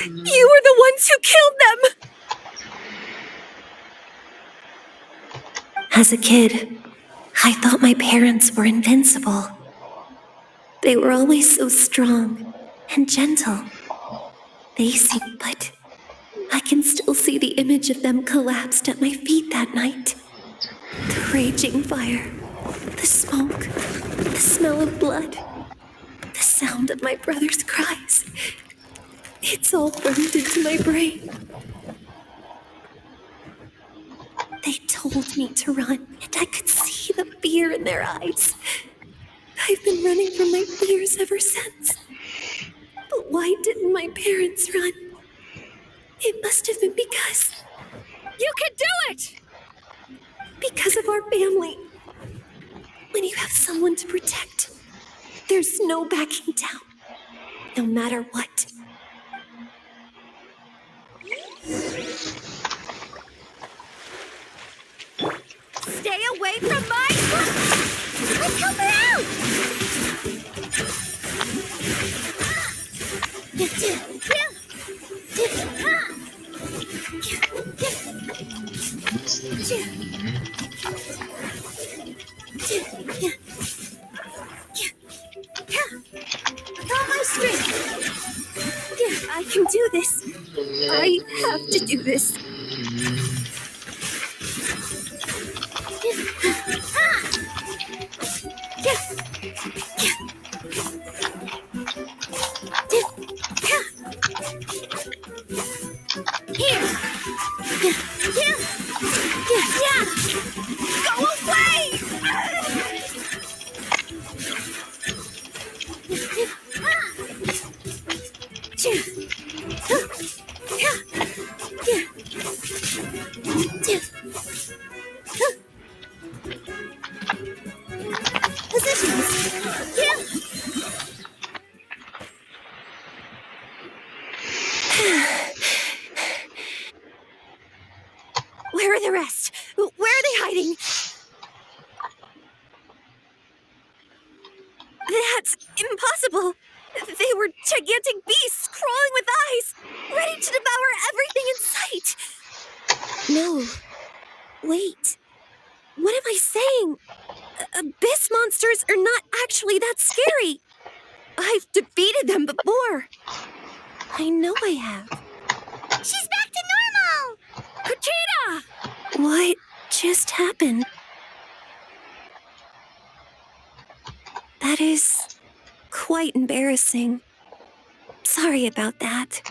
You were the ones who killed them! As a kid, I thought my parents were invincible. They were always so strong and gentle. But I can still see the image of them collapsed at my feet that night. The raging fire, the smoke, the smell of blood, the sound of my brother's cries. It's all burned into my brain. They told me to run, and I could see the fear in their eyes. I've been running from my fears ever since. But why didn't my parents run? It must have been because... You can do it! Because of our family. When you have someone to protect, there's no backing down, no matter what. Stay away from my... Let's help her out! With all my strength. I can do this. I have to do this. Go away! Where are the rest? Where are they hiding? That's impossible. They were gigantic beasts crawling with eyes, ready to devour everything in sight. No. Wait. What am I saying? Abyss monsters are not actually that scary. I've defeated them before. I know I have. She's back to normal! Kuchita! What just happened? That is quite embarrassing. Sorry about that.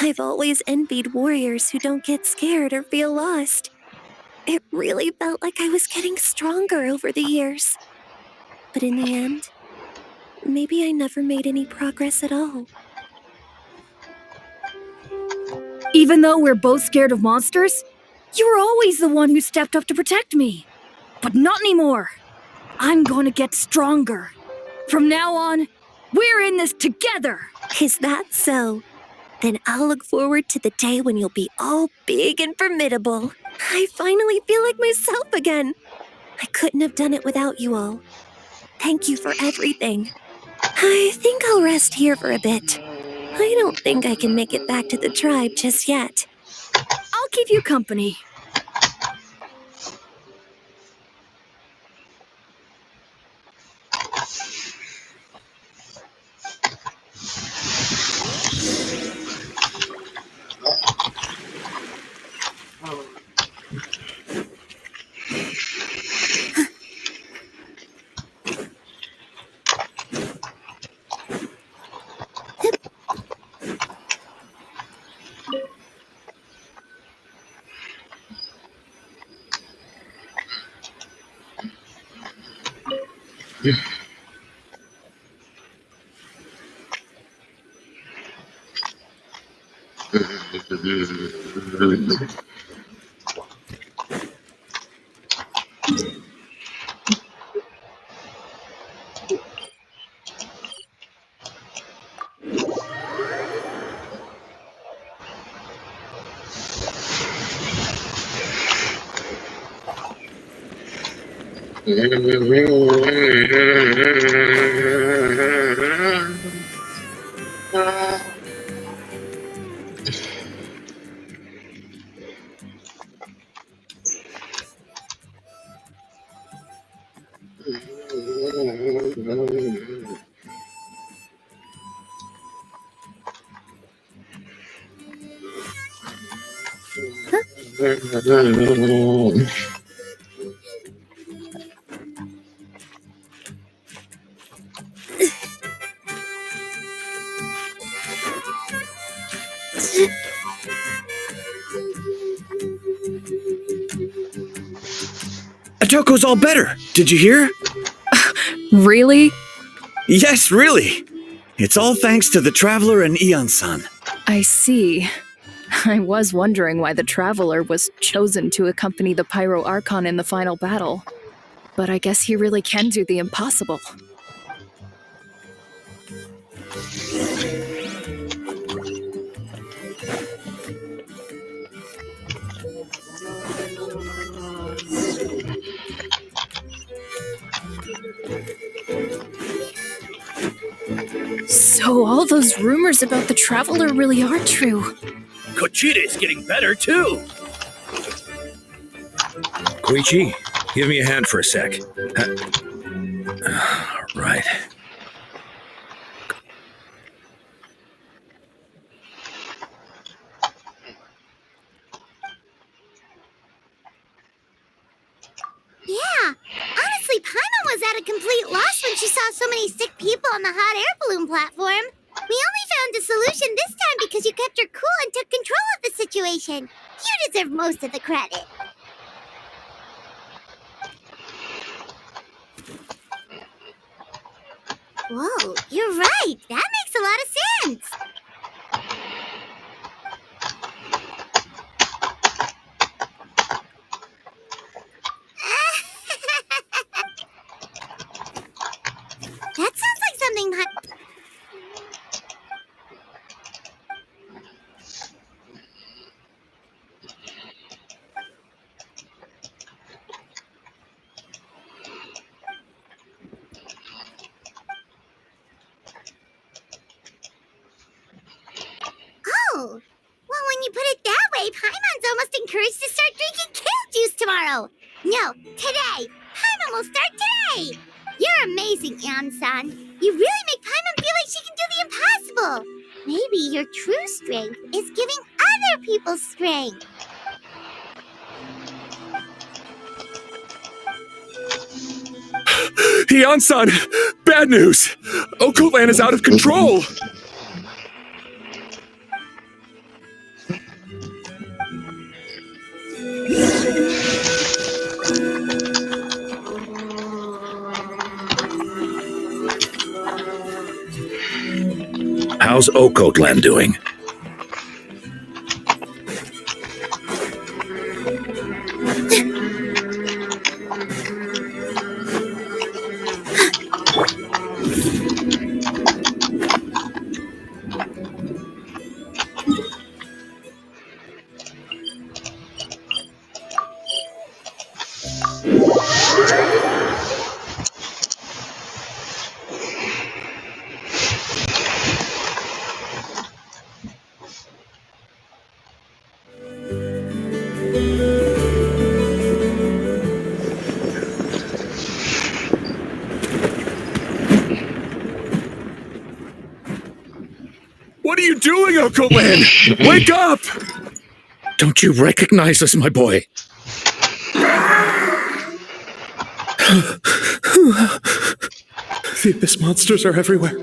I've always envied warriors who don't get scared or feel lost. It really felt like I was getting stronger over the years. But in the end, maybe I never made any progress at all. Even though we're both scared of monsters, you were always the one who stepped up to protect me. But not anymore. I'm going to get stronger. From now on, we're in this together. Is that so? Then I'll look forward to the day when you'll be all big and formidable. I finally feel like myself again. I couldn't have done it without you all. Thank you for everything. I think I'll rest here for a bit. I don't think I can make it back to the tribe just yet. I'll keep you company. Atoko's all better. Did you hear? Really? Yes, really. It's all thanks to the Traveler and Eon-san. I see. I was wondering why the Traveler was chosen to accompany the Pyro Archon in the final battle. But I guess he really can do the impossible. So all those rumors about the Traveler really are true. Kochita is getting better, too. Koichi, give me a hand for a sec. Right. Yeah, honestly, Paimon was at a complete loss when she saw so many sick people on the hot air balloon platform. We only found a solution this time because you kept your cool and took control of the situation. You deserve most of the credit. Whoa, you're right. That makes a lot of sense. That sounds like something. Oh, well, when you put it that way, Paimon's almost encouraged to start drinking kale juice tomorrow. No, today. Paimon will start today. You're amazing, Eon-san. You really make Paimon feel like she can do the impossible. Maybe your true strength is giving other people strength. Eon-san! Bad news! Okoland is out of control! How's Okoland doing? What are you doing, Okoland? Wake up! Don't you recognize us, my boy? The Abyss monsters are everywhere.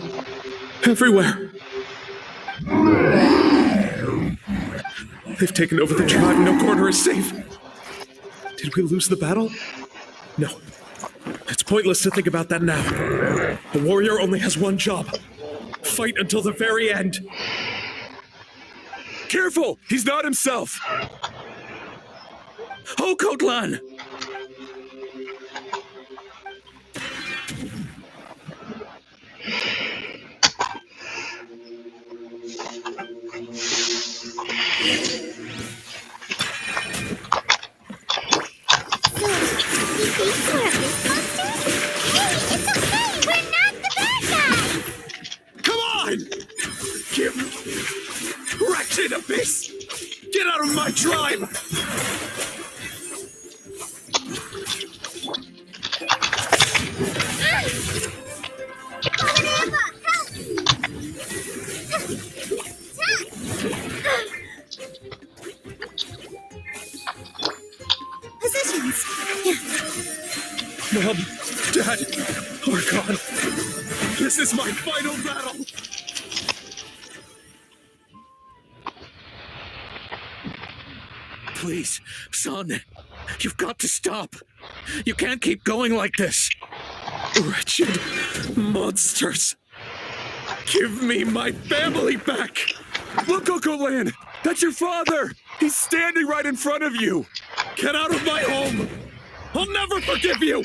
Everywhere. They've taken over the tribe. No corner is safe. Did we lose the battle? No. It's pointless to think about that now. A warrior only has one job. Fight until the very end. Careful! He's not himself! Oh, Kotlan! Come on! Wretched abyss! Get out of my tribe! Positions. Mom, Dad, are gone. This is my final battle. Please, son, you've got to stop. You can't keep going like this. Wretched monsters. Give me my family back. Look, Uncle Lan, that's your father. He's standing right in front of you. Get out of my home. I'll never forgive you.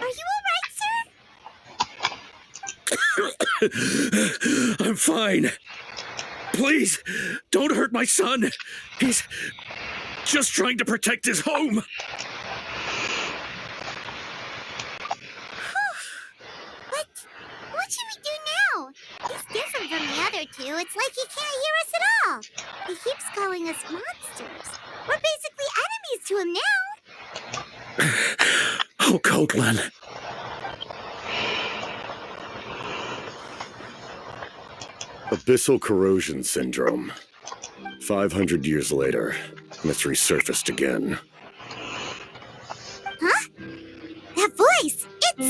Are you alright, sir? I'm fine. Please, don't hurt my son. He's just trying to protect his home. What should we do now? He's different from the other two. It's like he can't hear us at all. He keeps calling us monsters. We're basically enemies to him now. Oh, Kotlan. Abyssal corrosion syndrome. 500 years later, and it's resurfaced again. Huh? That voice! It's...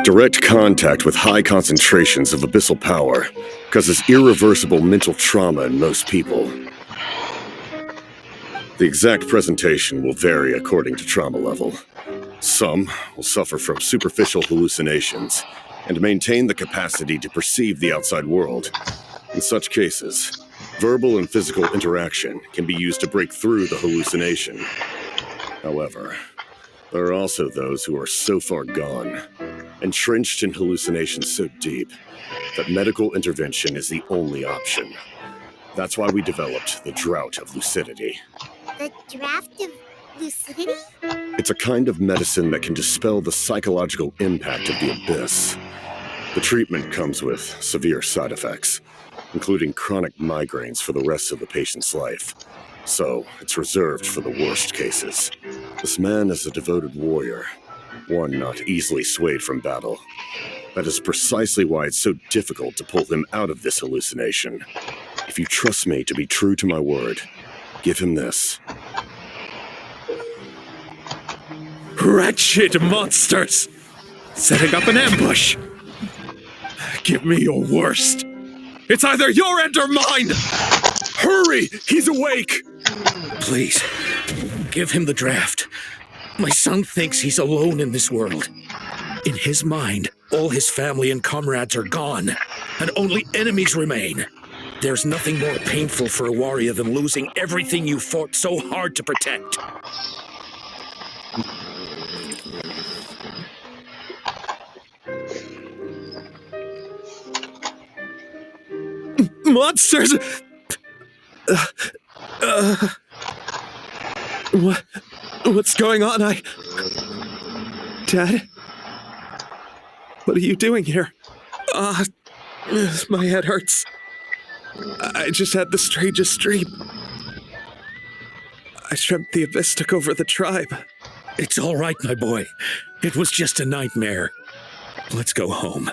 Direct contact with high concentrations of abyssal power causes irreversible mental trauma in most people. The exact presentation will vary according to trauma level. Some will suffer from superficial hallucinations and maintain the capacity to perceive the outside world. In such cases, verbal and physical interaction can be used to break through the hallucination. However, there are also those who are so far gone, entrenched in hallucinations so deep, that medical intervention is the only option. That's why we developed the Drought of Lucidity. The draft of lucidity? It's a kind of medicine that can dispel the psychological impact of the abyss. The treatment comes with severe side effects, including chronic migraines for the rest of the patient's life. So, it's reserved for the worst cases. This man is a devoted warrior, one not easily swayed from battle. That is precisely why it's so difficult to pull him out of this hallucination. If you trust me to be true to my word, give him this. Wretched monsters! Setting up an ambush! Give me your worst! It's either your end or mine! Hurry! He's awake! Please, give him the draft. My son thinks he's alone in this world. In his mind, all his family and comrades are gone, and only enemies remain. There's nothing more painful for a warrior than losing everything you fought so hard to protect. Monsters! What's going on? Dad? What are you doing here? My head hurts. I just had the strangest dream. I dreamt the abyss took over the tribe. It's all right, my boy. It was just a nightmare. Let's go home.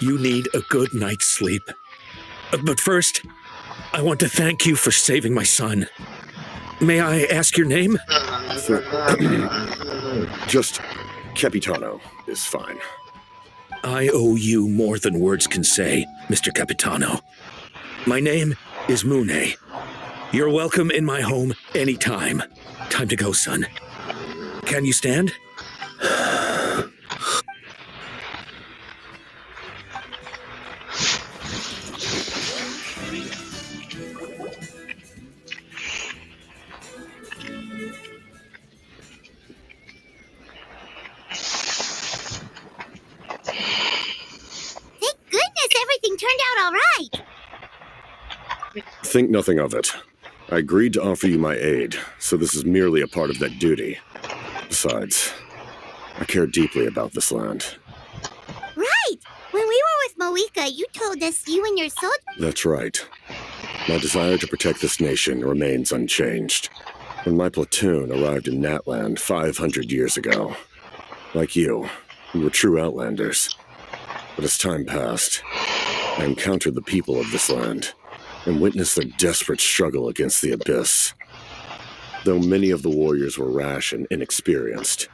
You need a good night's sleep. But first, I want to thank you for saving my son. May I ask your name? Just Capitano is fine. I owe you more than words can say, Mr. Capitano. My name is Mune. You're welcome in my home anytime. Time to go, son. Can you stand? Thank goodness everything turned out all right. Think nothing of it. I agreed to offer you my aid, so this is merely a part of that duty. Besides, I care deeply about this land. Right. When we were with Moika, you told us you and your soldiers... That's right. My desire to protect this nation remains unchanged. When my platoon arrived in Natland 500 years ago, like you, we were true outlanders. But as time passed, I encountered the people of this land and witnessed their desperate struggle against the abyss. Though many of the warriors were rash and inexperienced,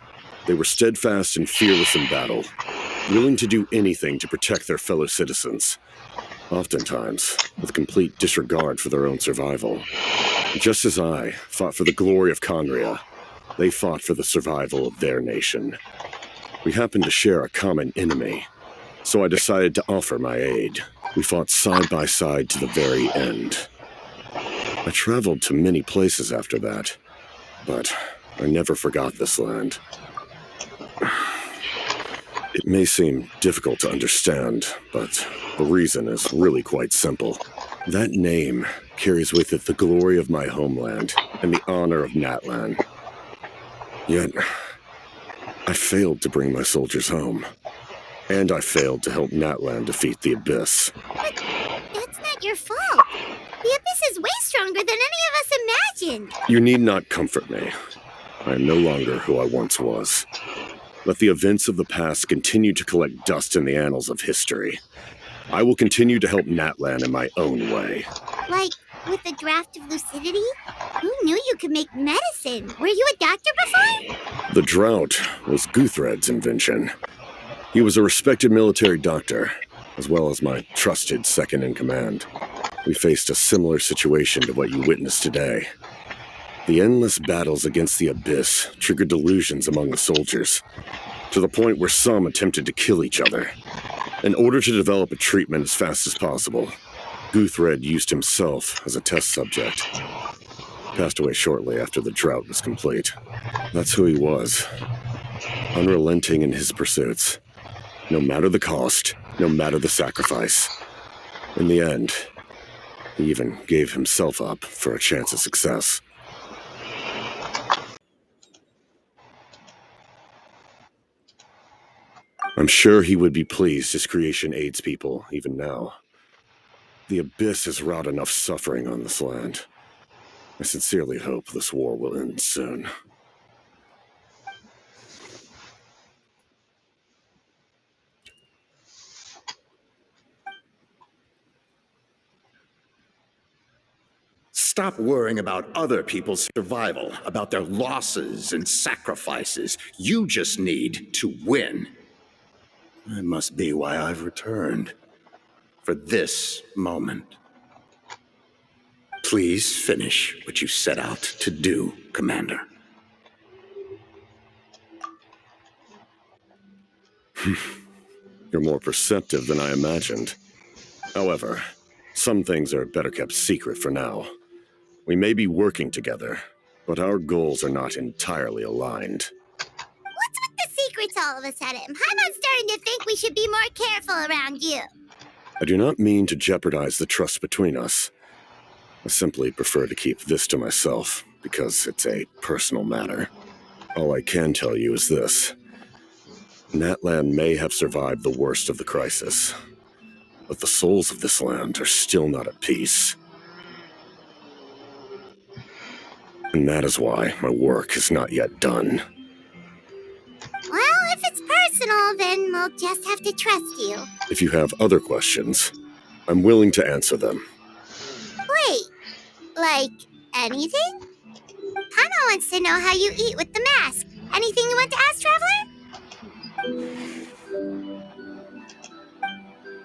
they were steadfast and fearless in battle, willing to do anything to protect their fellow citizens, oftentimes with complete disregard for their own survival. Just as I fought for the glory of Conria, they fought for the survival of their nation. We happened to share a common enemy, so I decided to offer my aid. We fought side by side to the very end. I traveled to many places after that, but I never forgot this land. It may seem difficult to understand, but the reason is really quite simple. That name carries with it the glory of my homeland and the honor of Natlan. Yet, I failed to bring my soldiers home. And I failed to help Natlan defeat the Abyss. But that's not your fault. The Abyss is way stronger than any of us imagined. You need not comfort me. I am no longer who I once was. Let the events of the past continue to collect dust in the annals of history. I will continue to help Natlan in my own way. Like, with the draft of lucidity? Who knew you could make medicine? Were you a doctor before? The drought was Guthred's invention. He was a respected military doctor, as well as my trusted second-in-command. We faced a similar situation to what you witnessed today. The endless battles against the Abyss triggered delusions among the soldiers, to the point where some attempted to kill each other. In order to develop a treatment as fast as possible, Guthred used himself as a test subject. Passed away shortly after the drought was complete. That's who he was. Unrelenting in his pursuits. No matter the cost, no matter the sacrifice. In the end, he even gave himself up for a chance at success. I'm sure he would be pleased his creation aids people, even now. The Abyss has wrought enough suffering on this land. I sincerely hope this war will end soon. Stop worrying about other people's survival, about their losses and sacrifices. You just need to win. That must be why I've returned. For this moment. Please finish what you set out to do, Commander. You're more perceptive than I imagined. However, some things are better kept secret for now. We may be working together, but our goals are not entirely aligned. What's with the secrets all of a sudden? I'm starting to think we should be more careful around you. I do not mean to jeopardize the trust between us. I simply prefer to keep this to myself, because it's a personal matter. All I can tell you is this. Natlan may have survived the worst of the crisis, but the souls of this land are still not at peace. And that is why my work is not yet done. Well, if it's personal, then we'll just have to trust you. If you have other questions, I'm willing to answer them. Wait, like anything? Hana wants to know how you eat with the mask. Anything you want to ask, Traveler?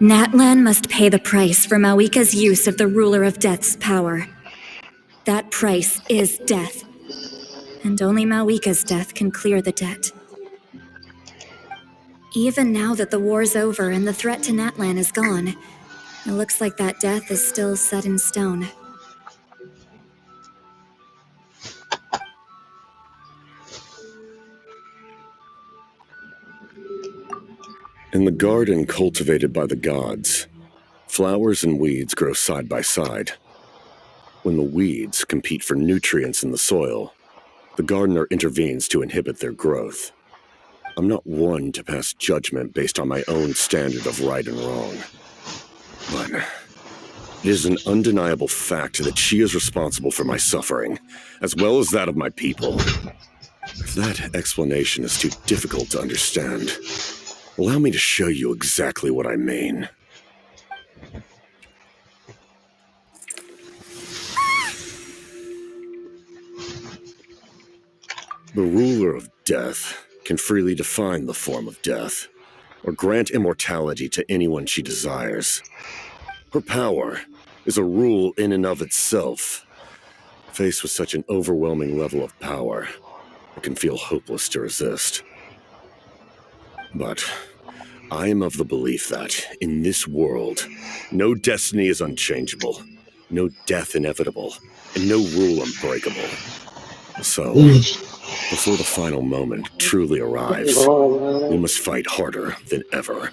Natlan must pay the price for Mawika's use of the Ruler of Death's power. That price is death. And only Mawika's death can clear the debt. Even now that the war's over and the threat to Natlan is gone, it looks like that death is still set in stone. In the garden cultivated by the gods, flowers and weeds grow side by side. When the weeds compete for nutrients in the soil, the gardener intervenes to inhibit their growth. I'm not one to pass judgment based on my own standard of right and wrong. But it is an undeniable fact that she is responsible for my suffering, as well as that of my people. If that explanation is too difficult to understand, allow me to show you exactly what I mean. The ruler of death can freely define the form of death, or grant immortality to anyone she desires. Her power is a rule in and of itself. Faced with such an overwhelming level of power, it can feel hopeless to resist. But I am of the belief that, in this world, no destiny is unchangeable, no death inevitable, and no rule unbreakable. So, before the final moment truly arrives, we must fight harder than ever.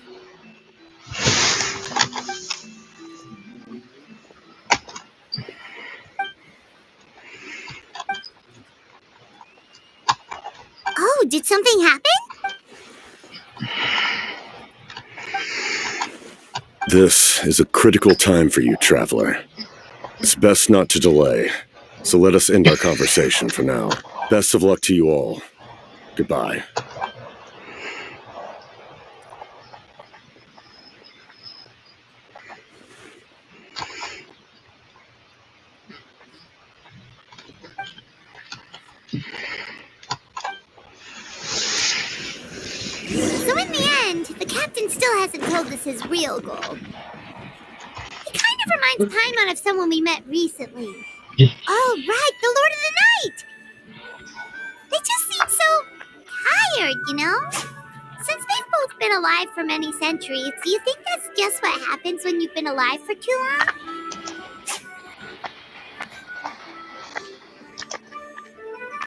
Oh, did something happen? This is a critical time for you, Traveler. It's best not to delay, so let us end our conversation for now. Best of luck to you all. Goodbye. So in the end, the captain still hasn't told us his real goal. He kind of reminds Paimon of someone we met recently. Oh, right, the Lord of the Night! They just seem so tired, you know? Since they've both been alive for many centuries, do you think that's just what happens when you've been alive for too long?